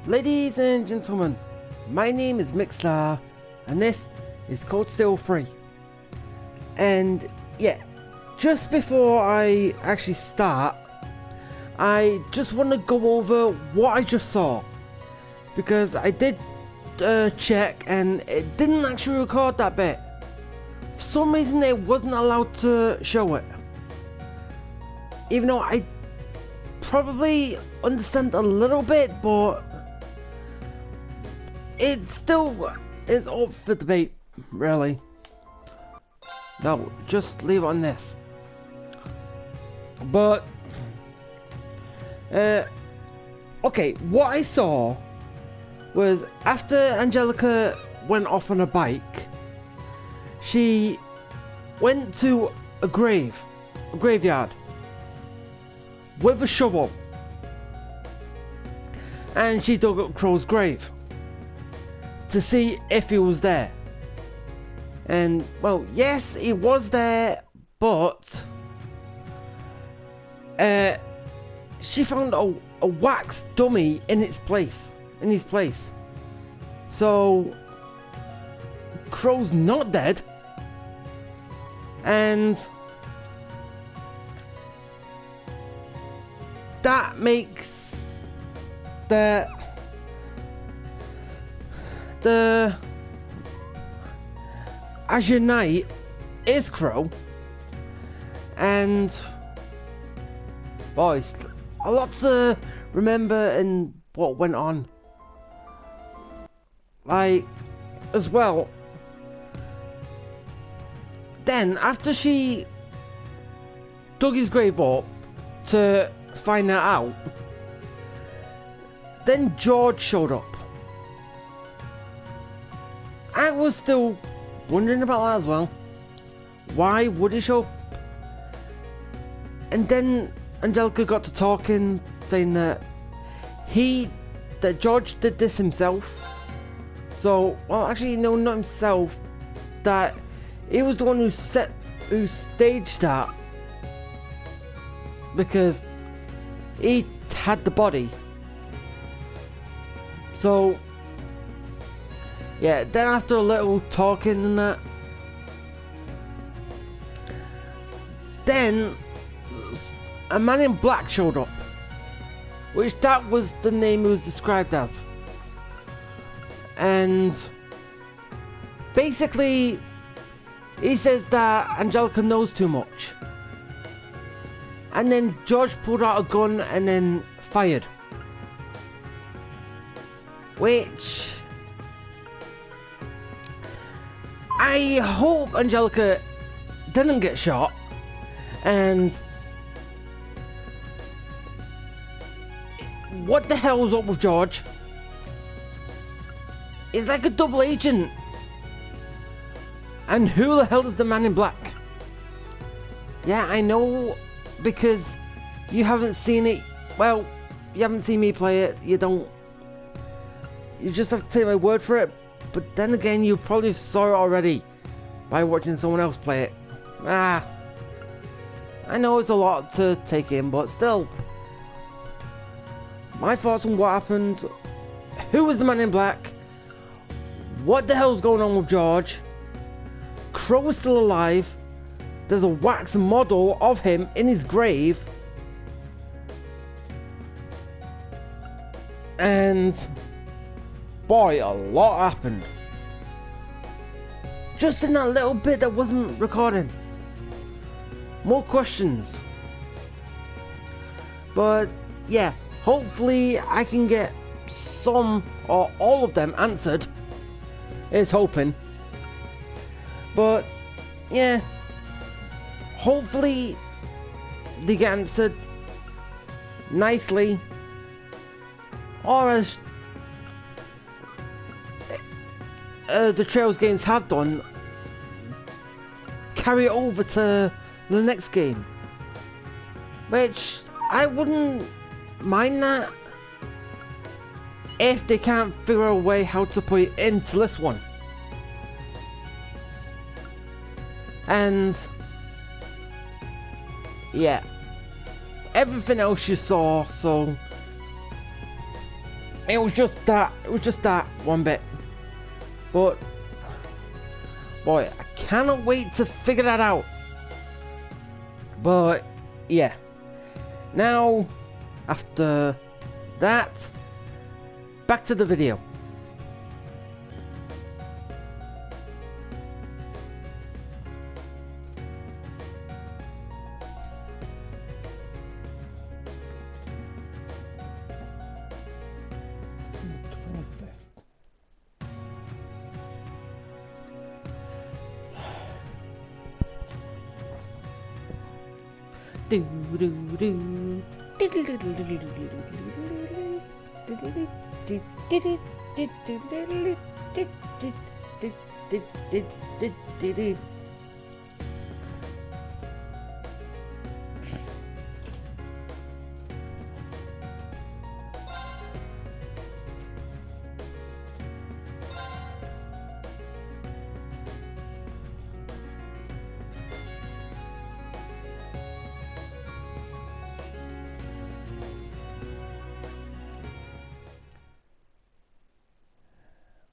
Ladies and gentlemen, my name is Mickstar, and this is Code Still Free. And yeah, just before I actually start, I just want to go over what I just saw, because I did check and it didn't actually record that bit. For some reason it wasn't allowed to show it, even though I probably understand a little bit, but it still is up for debate, really. No, just leave it on this. But okay, what I saw was after Angelica went off on a bike, she went to a graveyard with a shovel, and she dug up Crow's grave to see if he was there. And well, yes, he was there, but she found a wax dummy in his place. So Crow's not dead, and that makes the Azure Knight is Crow. And boys, a lot to remember in what went on. Like, as well, then after she dug his grave up to find that out, then George showed up. I was still wondering about that as well. Why would he show up? And then Angelica got to talking, saying that George did this himself. So, well, actually, no, not himself. That he was the one who staged that, because he had the body. So yeah, then after a little talking and that, then a man in black showed up, which that was the name he was described as. And basically he says that Angelica knows too much, and then George pulled out a gun and then fired, which I hope Angelica didn't get shot. And what the hell's up with George? He's like a double agent. And who the hell is the man in black? Yeah, I know, because you haven't seen it. Well, you haven't seen me play it. You just have to take my word for it. But then again, you probably saw it already by watching someone else play it. I know it's a lot to take in, but still, my thoughts on what happened. Who was the man in black? What the hell's going on with George? Crow is still alive. There's a wax model of him in his grave. And boy, a lot happened just in that little bit that wasn't recorded. More questions, but yeah, hopefully I can get some or all of them answered. Is hoping, but yeah, hopefully they get answered nicely, or as the Trails games have done, carry it over to the next game, which I wouldn't mind that if they can't figure out a way how to put it into this one. And yeah, everything else you saw, so It was just that one bit. But boy, I cannot wait to figure that out. But yeah. Now, after that, back to the video. Do do do.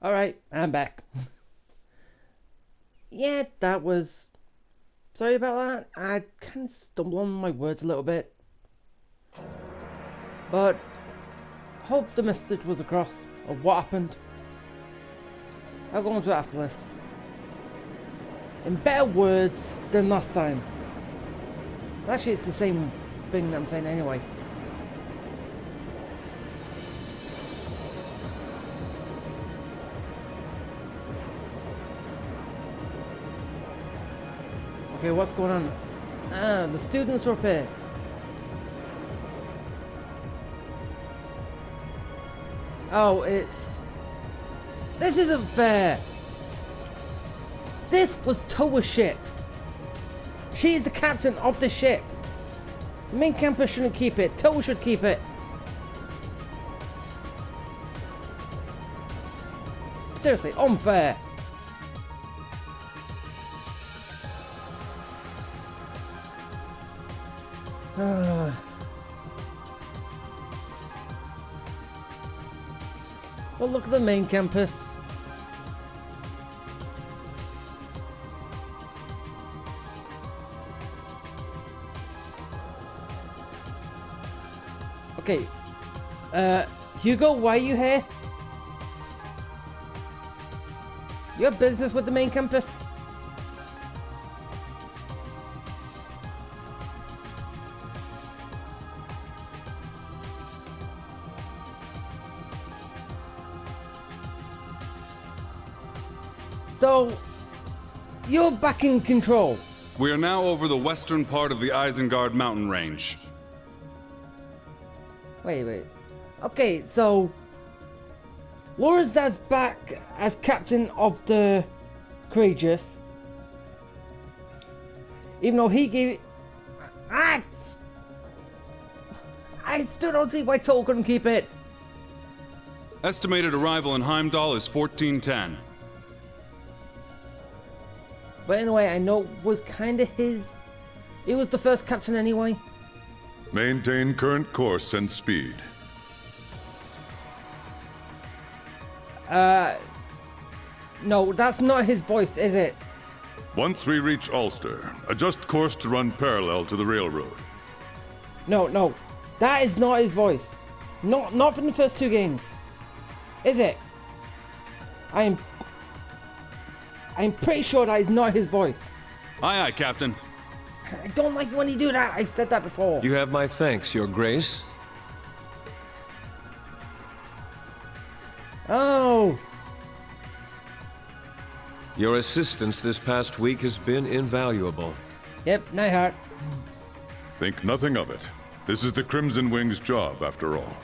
Alright, I'm back. Yeah, that was... Sorry about that. I kind of stumbled on my words a little bit. But... hope the message was across of what happened. I'll go into it after this. In better words than last time. Actually, it's the same thing that I'm saying anyway. Okay, what's going on? Ah, the students are up here. Oh, it's... This isn't fair! This was Toa's ship. She is the captain of the ship. The main campus shouldn't keep it. Toa should keep it. Seriously, unfair. Well, look at the main campus. Okay, Hugo, why are you here? You have business with the main campus? So, you're back in control. We are now over the western part of the Isengard mountain range. Wait. Okay, so... Laura's dad's back as captain of the Courageous. Even though he gave... I still don't see why Toa couldn't keep it. Estimated arrival in Heimdall is 1410. But anyway, I know it was kind of his... He was the first captain anyway. Maintain current course and speed. No, that's not his voice, is it? Once we reach Ulster, adjust course to run parallel to the railroad. No, that is not his voice. Not from the first two games. Is it? I'm pretty sure that is not his voice. Aye, Captain. I don't like when you do that. I said that before. You have my thanks, Your Grace. Oh. Your assistance this past week has been invaluable. Yep, Nightheart. Think nothing of it. This is the Crimson Wing's job, after all.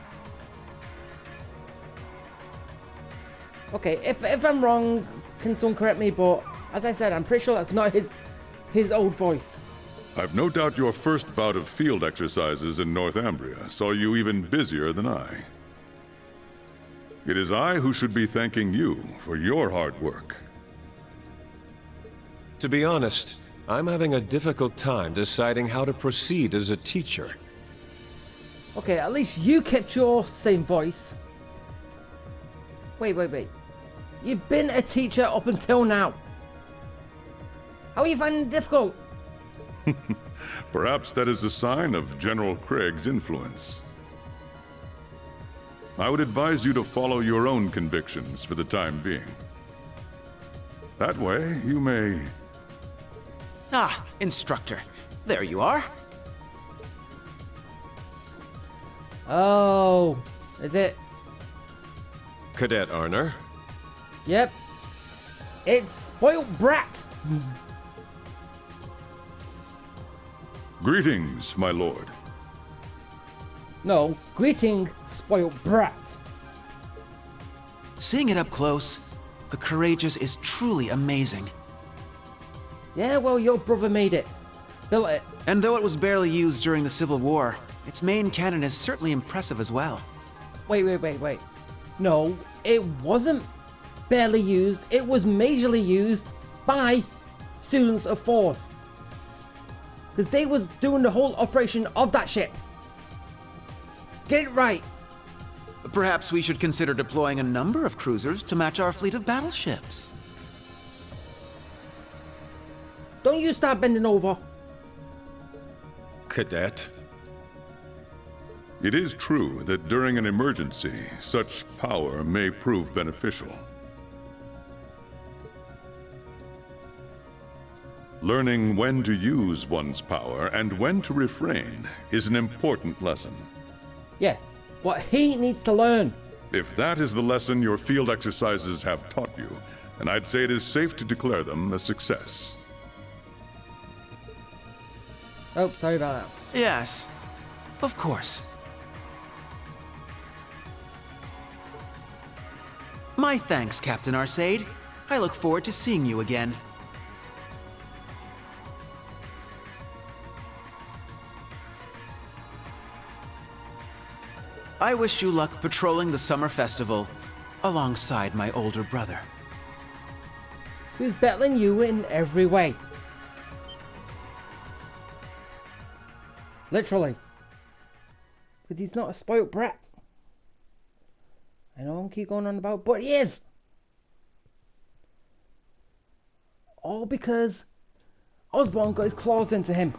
Okay, if I'm wrong, can someone correct me, but as I said, I'm pretty sure that's not his old voice. I've no doubt your first bout of field exercises in Northumbria saw you even busier than I. It is I who should be thanking you for your hard work. To be honest, I'm having a difficult time deciding how to proceed as a teacher. Okay, at least you kept your same voice. Wait. You've been a teacher up until now. How are you finding it difficult? Perhaps that is a sign of General Craig's influence. I would advise you to follow your own convictions for the time being. That way, you may... Ah, instructor. There you are. Oh, is it? Cadet Arner. Yep. It's Spoiled Brat. Greetings, my lord. No, greeting, Spoiled Brat. Seeing it up close, the Courageous is truly amazing. Yeah, well, your brother made it. Built it. And though it was barely used during the Civil War, its main cannon is certainly impressive as well. Wait. No, it wasn't barely used. It was majorly used by students of Force. Because they was doing the whole operation of that ship. Get it right. Perhaps we should consider deploying a number of cruisers to match our fleet of battleships. Don't you start bending over. Cadet. It is true that during an emergency, such power may prove beneficial. Learning when to use one's power and when to refrain is an important lesson. Yeah, what he needs to learn. If that is the lesson your field exercises have taught you, then I'd say it is safe to declare them a success. Oh, sorry about that. Yes, of course. My thanks, Captain Arcade. I look forward to seeing you again. I wish you luck patrolling the summer festival alongside my older brother. Who's better than you in every way. Literally. Because he's not a spoilt brat. I know I'm keep going on about, but he is. All because Osborn got his claws into him.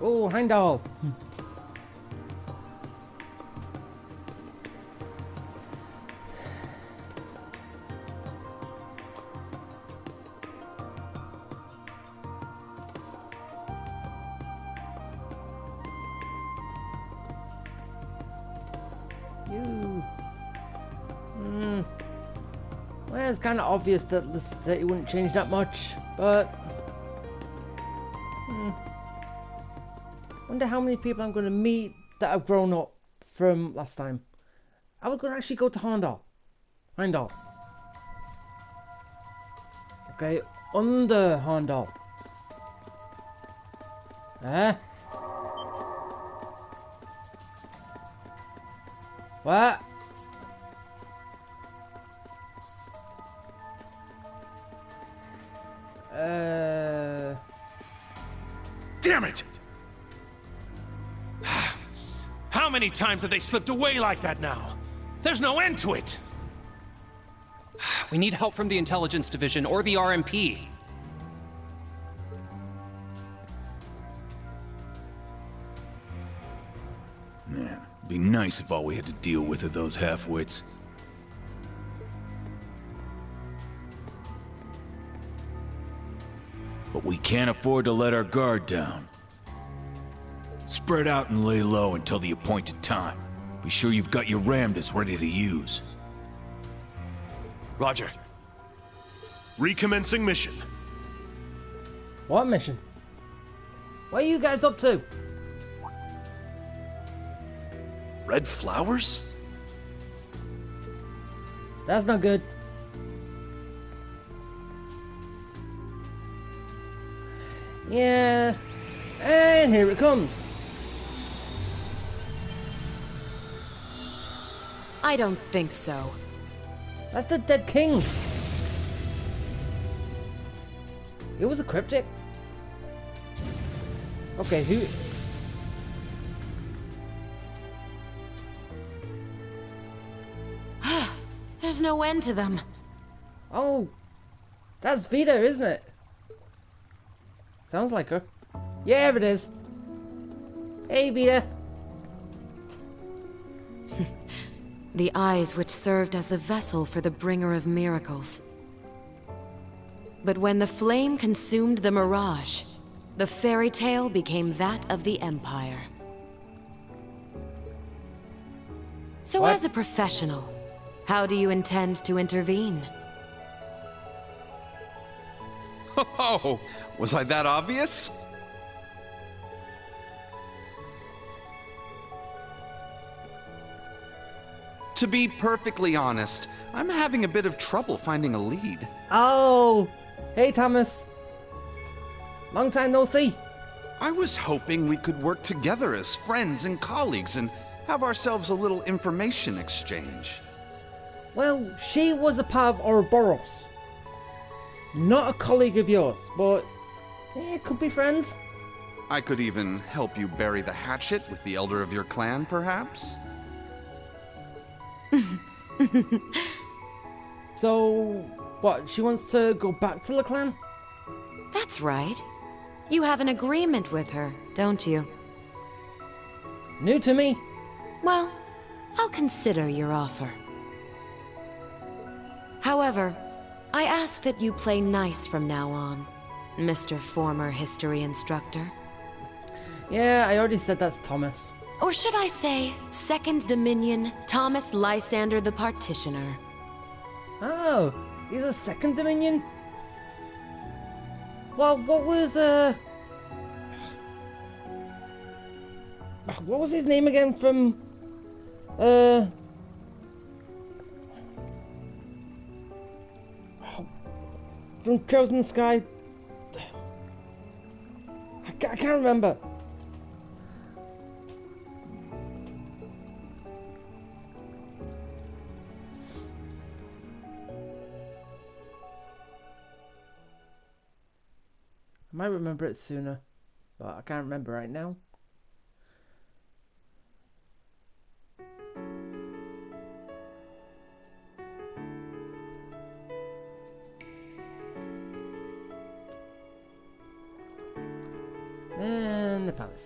Oh, Heimdall. Well, it's kind of obvious that it wouldn't change that much, but wonder how many people I'm going to meet that have grown up from last time. I was going to actually go to Heimdall. Okay, under Heimdall. What? Damn it! How many times have they slipped away like that now? There's no end to it! We need help from the Intelligence Division or the RMP. Man, it'd be nice if all we had to deal with are those half-wits. But we can't afford to let our guard down. Spread out and lay low until the appointed time. Be sure you've got your Ramdas ready to use. Roger. Recommencing mission. What mission? What are you guys up to? Red flowers? That's not good. Yeah, and here it comes. I don't think so. That's the dead king. It was a cryptic. Okay, who... There's no end to them. Oh, that's Vita, isn't it? Sounds like her. Yeah, it is. Hey, Vita. The eyes which served as the vessel for the bringer of miracles. But when the flame consumed the mirage, the fairy tale became that of the Empire. So What? as a professional, how do you intend to intervene? Oh, was I that obvious? To be perfectly honest, I'm having a bit of trouble finding a lead. Oh, hey, Thomas. Long time no see. I was hoping we could work together as friends and colleagues and have ourselves a little information exchange. Well, she was a part of Ouroboros. Not a colleague of yours, but could be friends. I could even help you bury the hatchet with the elder of your clan, perhaps? So, what, she wants to go back to the clan? That's right. You have an agreement with her, don't you? New to me. Well, I'll consider your offer. However, I ask that you play nice from now on, Mr. Former History Instructor. Yeah, I already said that's Thomas. Or should I say, Second Dominion, Thomas Lysander the Partitioner. Oh, he's a second Dominion? Well, what was his name again from, from Crows in the Sky? I can't remember. I might remember it sooner, but I can't remember right now. And the palace.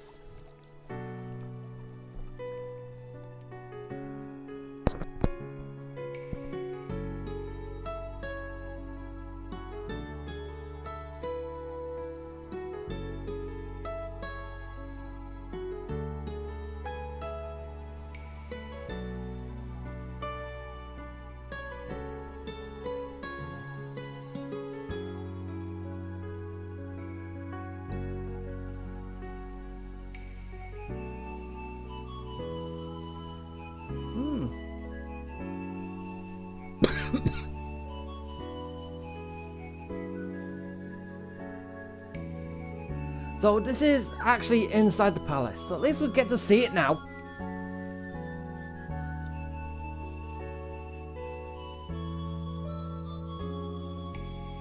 So this is actually inside the palace, so at least we get to see it now.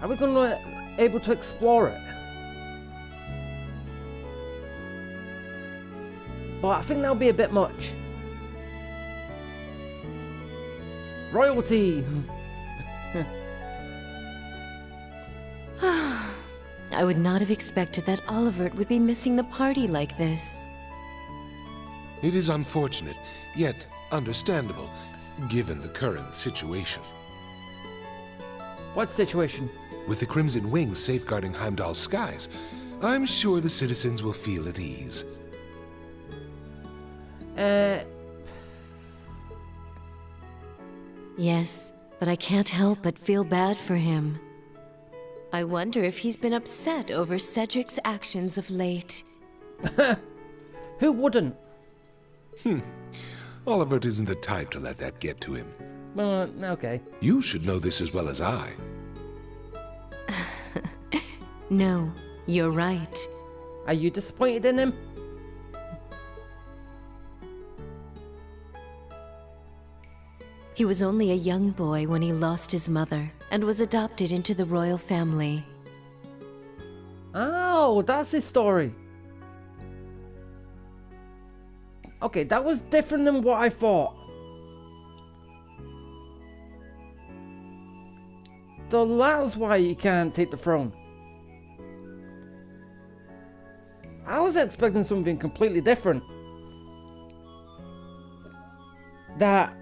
Are we going to able to explore it? But I think that'll be a bit much. Royalty! I would not have expected that Olivert would be missing the party like this. It is unfortunate, yet understandable, given the current situation. What situation? With the Crimson Wings safeguarding Heimdall's skies, I'm sure the citizens will feel at ease. Yes, but I can't help but feel bad for him. I wonder if he's been upset over Cedric's actions of late. Who wouldn't? Olivert isn't the type to let that get to him. Okay. You should know this as well as I. No, you're right. Are you disappointed in him? He was only a young boy when he lost his mother and was adopted into the royal family. Oh, that's his story. Okay, that was different than what I thought. So that's why you can't take the throne. I was expecting something completely different. That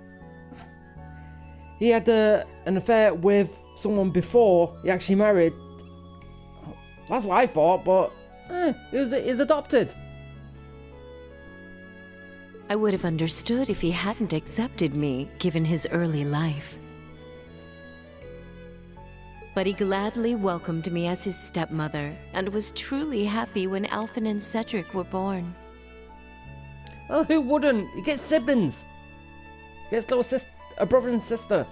he had an affair with someone before he actually married. That's what I thought, but he's adopted. I would have understood if he hadn't accepted me, given his early life. But he gladly welcomed me as his stepmother, and was truly happy when Alphen and Cedric were born. Oh, who wouldn't? He gets siblings. He gets a brother and sister.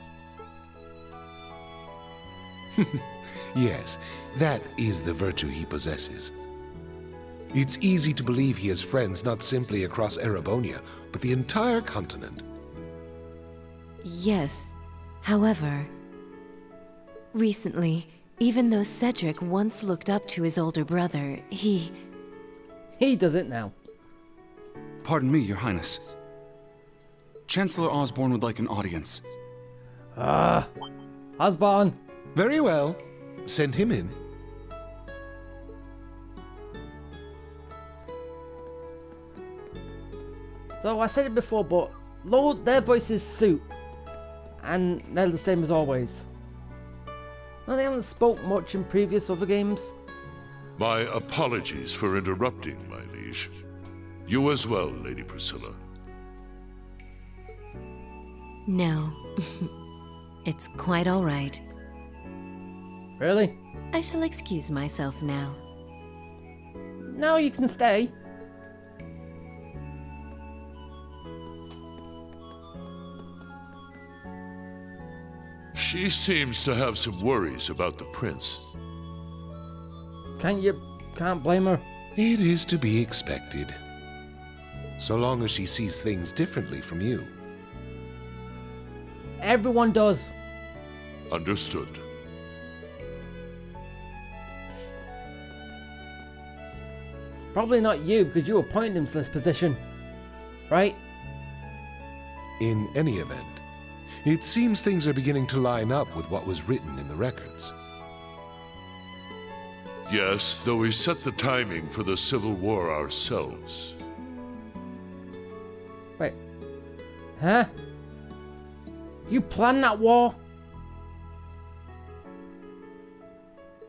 Yes, that is the virtue he possesses. It's easy to believe he has friends not simply across Erebonia, but the entire continent. Yes, however, recently, even though Cedric once looked up to his older brother, he doesn't now. Pardon me, Your Highness. Chancellor Osborne would like an audience. Osborne. Very well. Send him in. So I said it before, but their voices suit, and they're the same as always. Well, they haven't spoke much in previous other games. My apologies for interrupting, my liege. You as well, Lady Priscilla. No. It's quite all right. Really? I shall excuse myself now. No, you can stay. She seems to have some worries about the prince. Can't blame her. It is to be expected. So long as she sees things differently from you. Everyone does. Understood. Probably not you, because you appointed him to this position. Right? In any event, it seems things are beginning to line up with what was written in the records. Yes, though we set the timing for the Civil War ourselves. Wait. Huh? You planned that war?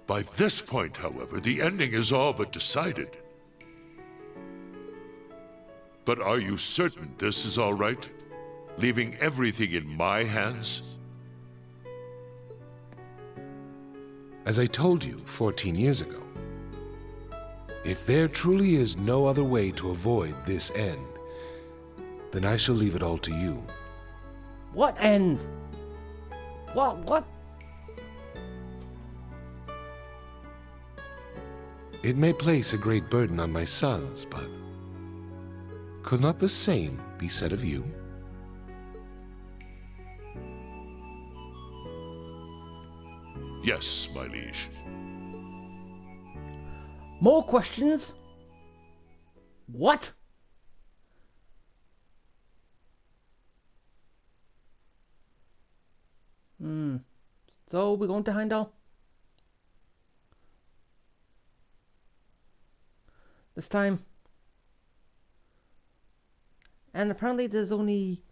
By this point, however, the ending is all but decided. But are you certain this is all right? Leaving everything in my hands? As I told you 14 years ago, if there truly is no other way to avoid this end, then I shall leave it all to you. What end? What? It may place a great burden on my sons, but could not the same be said of you? Yes, my liege. More questions? What? So we're going to Heimdall? This time? And apparently there's only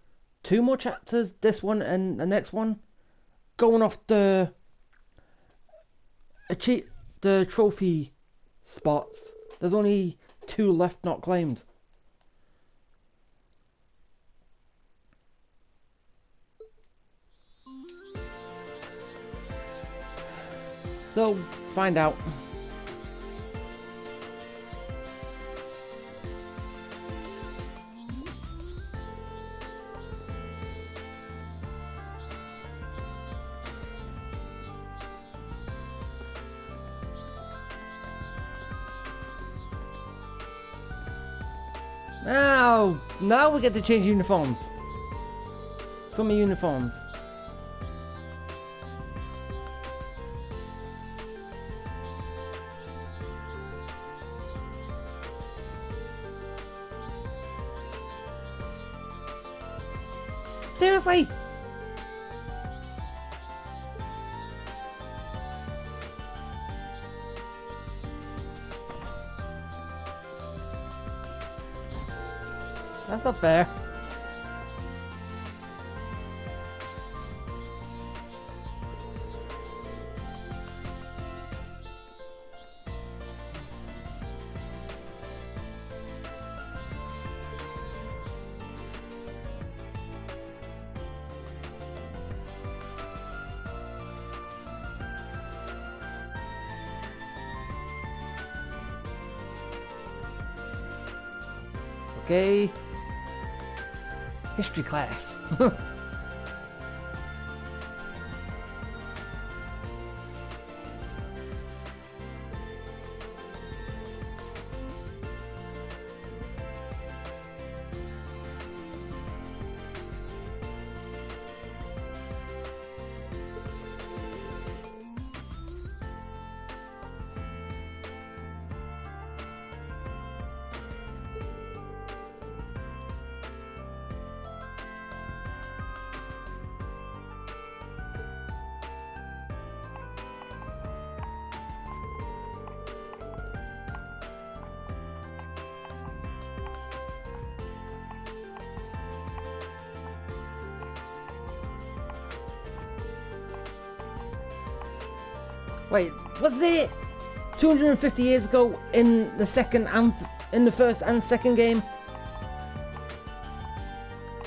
2 more chapters, this one and the next one, going off the trophy spots. There's only 2 left not claimed. So, find out. Now we get to change uniforms. Some uniforms. Seriously? That's not fair. Okay. History class. Wait, was it 250 years ago in the first and second game?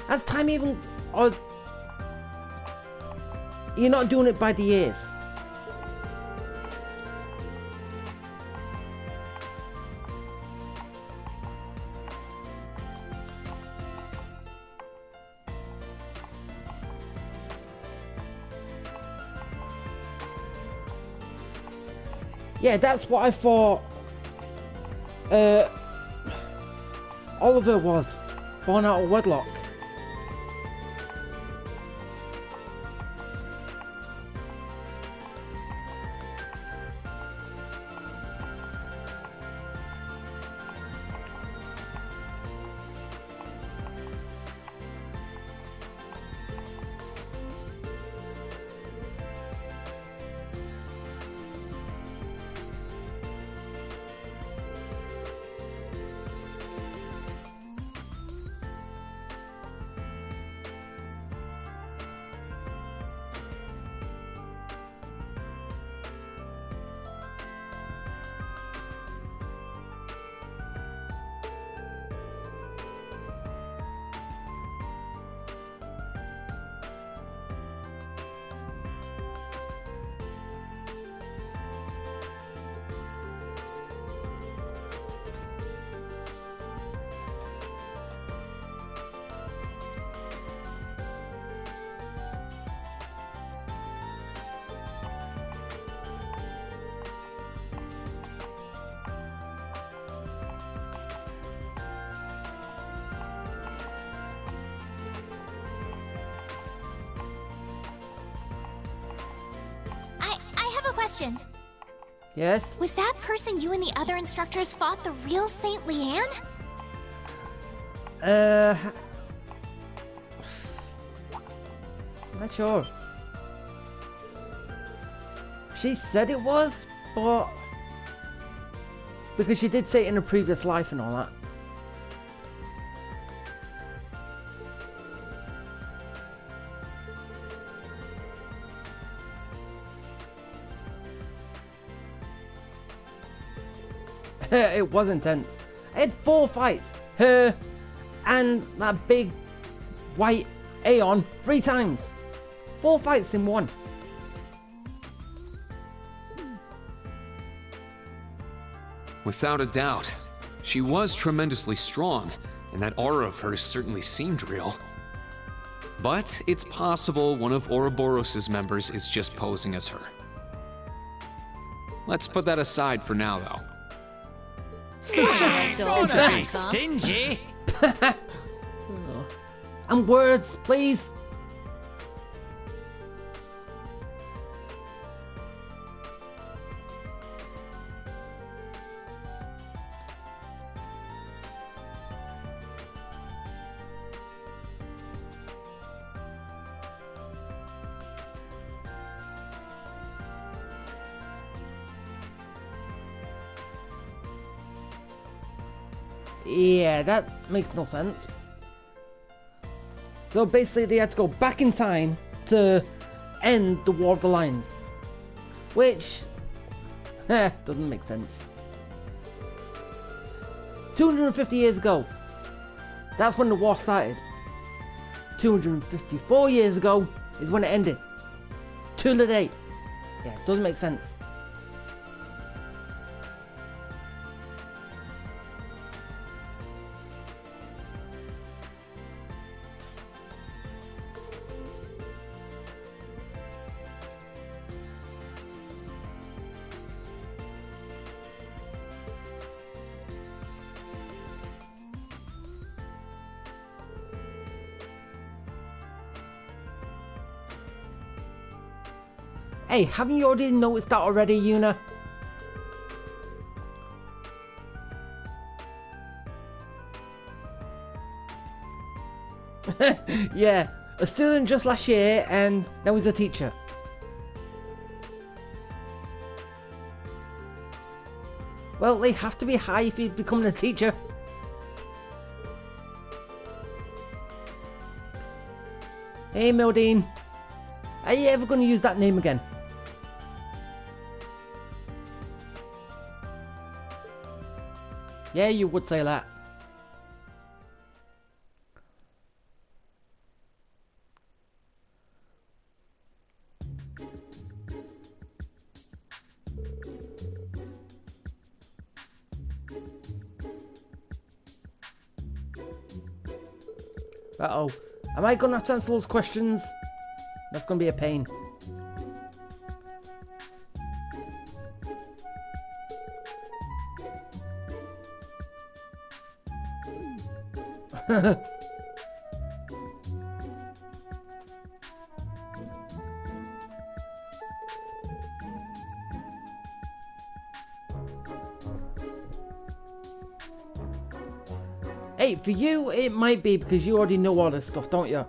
Has time even, or you're not doing it by the years? Yeah, that's what I thought Oliver was, born out of wedlock. Question. Yes? Was that person you and the other instructors fought the real Saint Leanne? Not sure. She said it was, but because she did say it in a previous life and all that. It was intense. I had 4 fights. Her and that big white Aeon 3 times. 4 fights in one. Without a doubt. She was tremendously strong, and that aura of hers certainly seemed real. But it's possible one of Ouroboros' members is just posing as her. Let's put that aside for now, though. Don't be stingy. And words, please. Yeah, that makes no sense. So basically they had to go back in time to end the War of the Lions. Which, doesn't make sense. 250 years ago, that's when the war started. 254 years ago is when it ended. To the date. Yeah, doesn't make sense. Hey, haven't you already noticed that already, Yuna? Yeah, a student just last year and now he's a teacher. Well, they have to be high if he's becoming a teacher. Hey, Mildine. Are you ever going to use that name again? Yeah, you would say that. Uh-oh. Am I going to have to answer those questions? That's going to be a pain. Hey, for you, it might be because you already know all this stuff, don't you?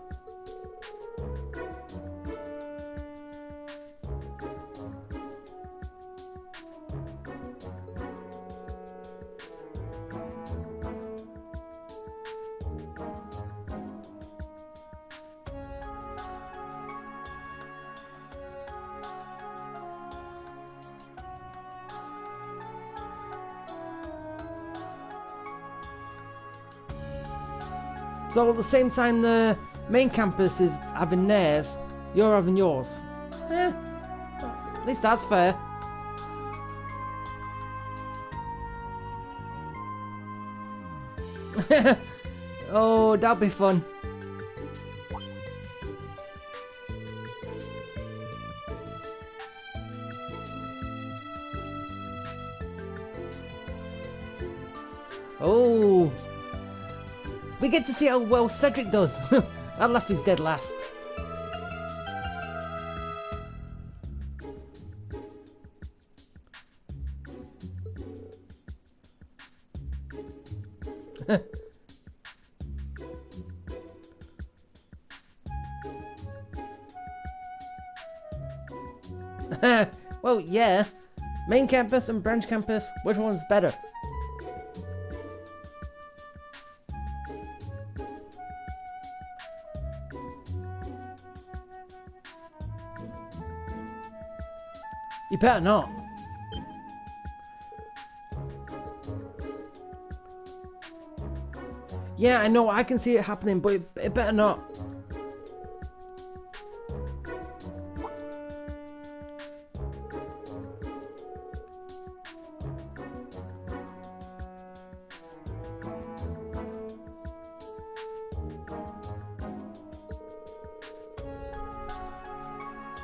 So at the same time the main campus is having theirs, you're having yours. At least that's fair. Oh, that'll be fun. Oh. We get to see how well Cedric does. That left his dead last. Well, yeah. Main campus and branch campus, which one's better? You better not. Yeah, I know, I can see it happening, but it better not.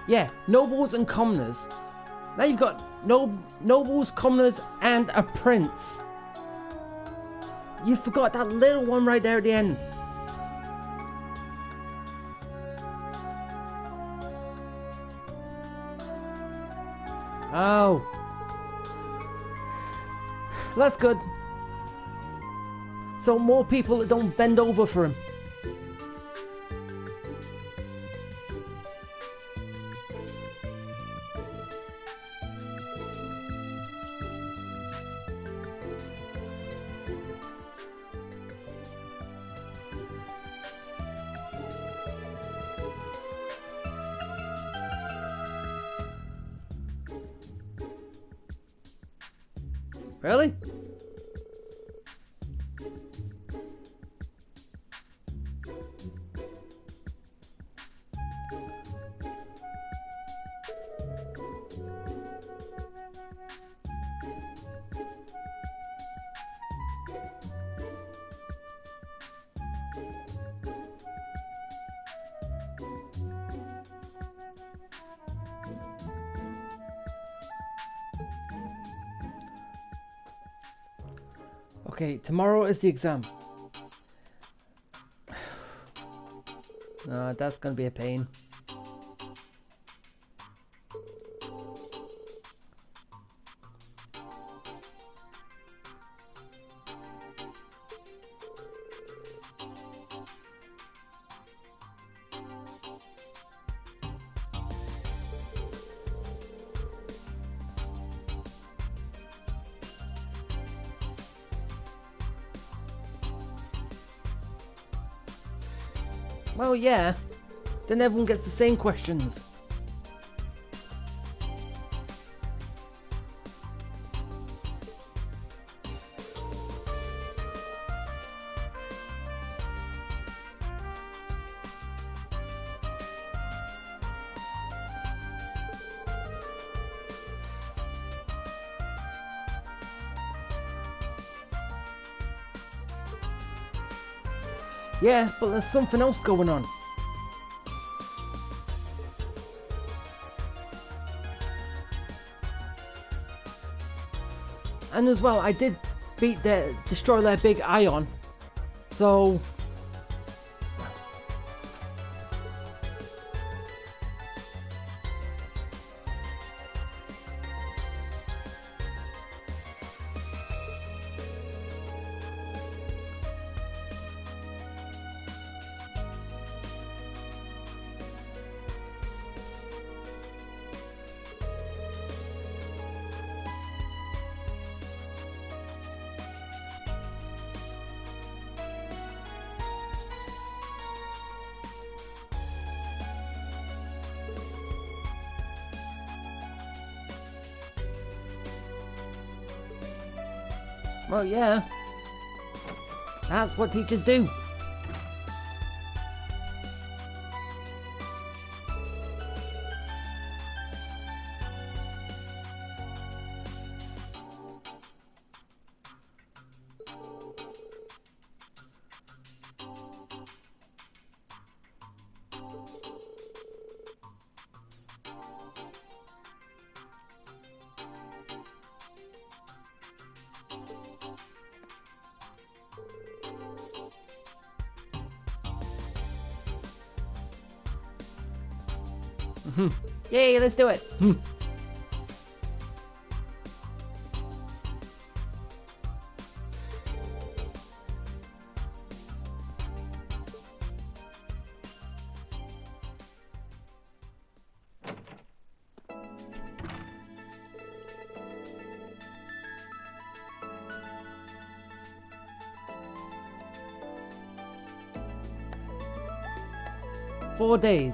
Yeah, nobles and commoners. Now you've got nobles, commoners, and a prince. You forgot that little one right there at the end. Oh. That's good. So more people that don't bend over for him. Really? Okay, tomorrow is the exam. That's gonna be a pain. Well, yeah. Then everyone gets the same questions. Yeah, but there's something else going on. And as well, I did destroy their big ion. So well, yeah. That's what teachers do. Yay, let's do it. Four days.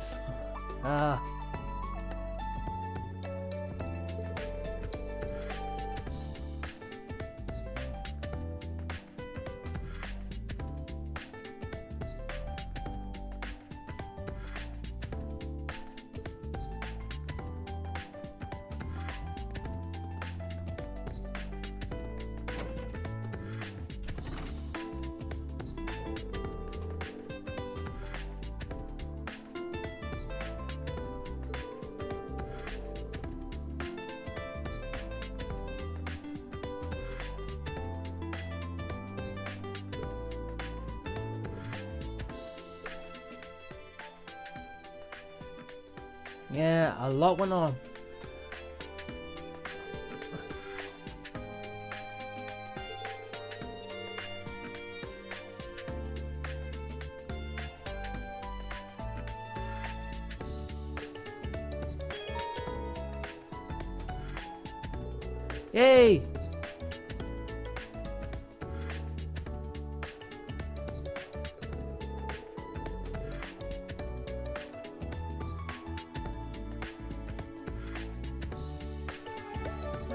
Yeah, a lot went on. Yay!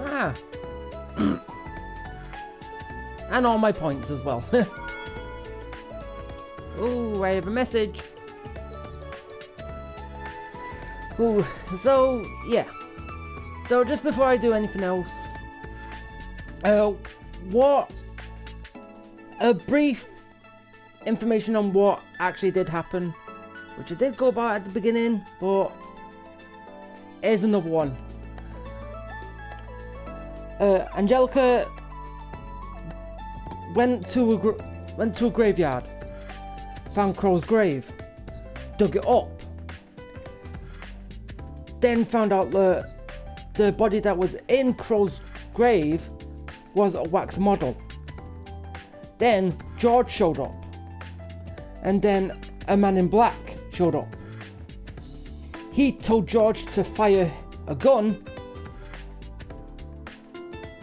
Ah. And all my points as well. Ooh, I have a message. Ooh, so, yeah. So, just before I do anything else, a brief information on what actually did happen, which I did go about at the beginning, but here's another one. Angelica went to a graveyard, found Crow's grave, dug it up, then found out that the body that was in Crow's grave was a wax model. Then George showed up, and then a man in black showed up. He told George to fire a gun,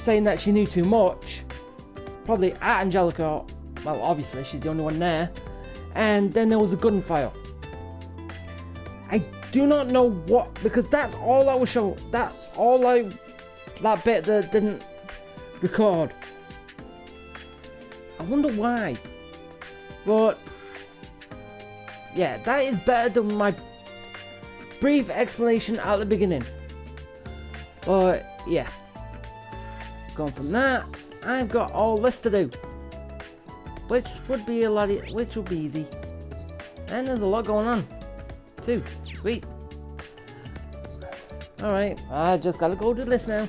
saying that she knew too much, probably at Angelica. Well, obviously she's the only one there. And then there was a gunfire. I do not know what, because that's all I was shown. That's all that bit that didn't record. I wonder why. But yeah, that is better than my brief explanation at the beginning. But yeah, going from that, I've got all this to do, which would be which will be easy. And there's a lot going on too. Sweet. Alright, I just gotta go do this now.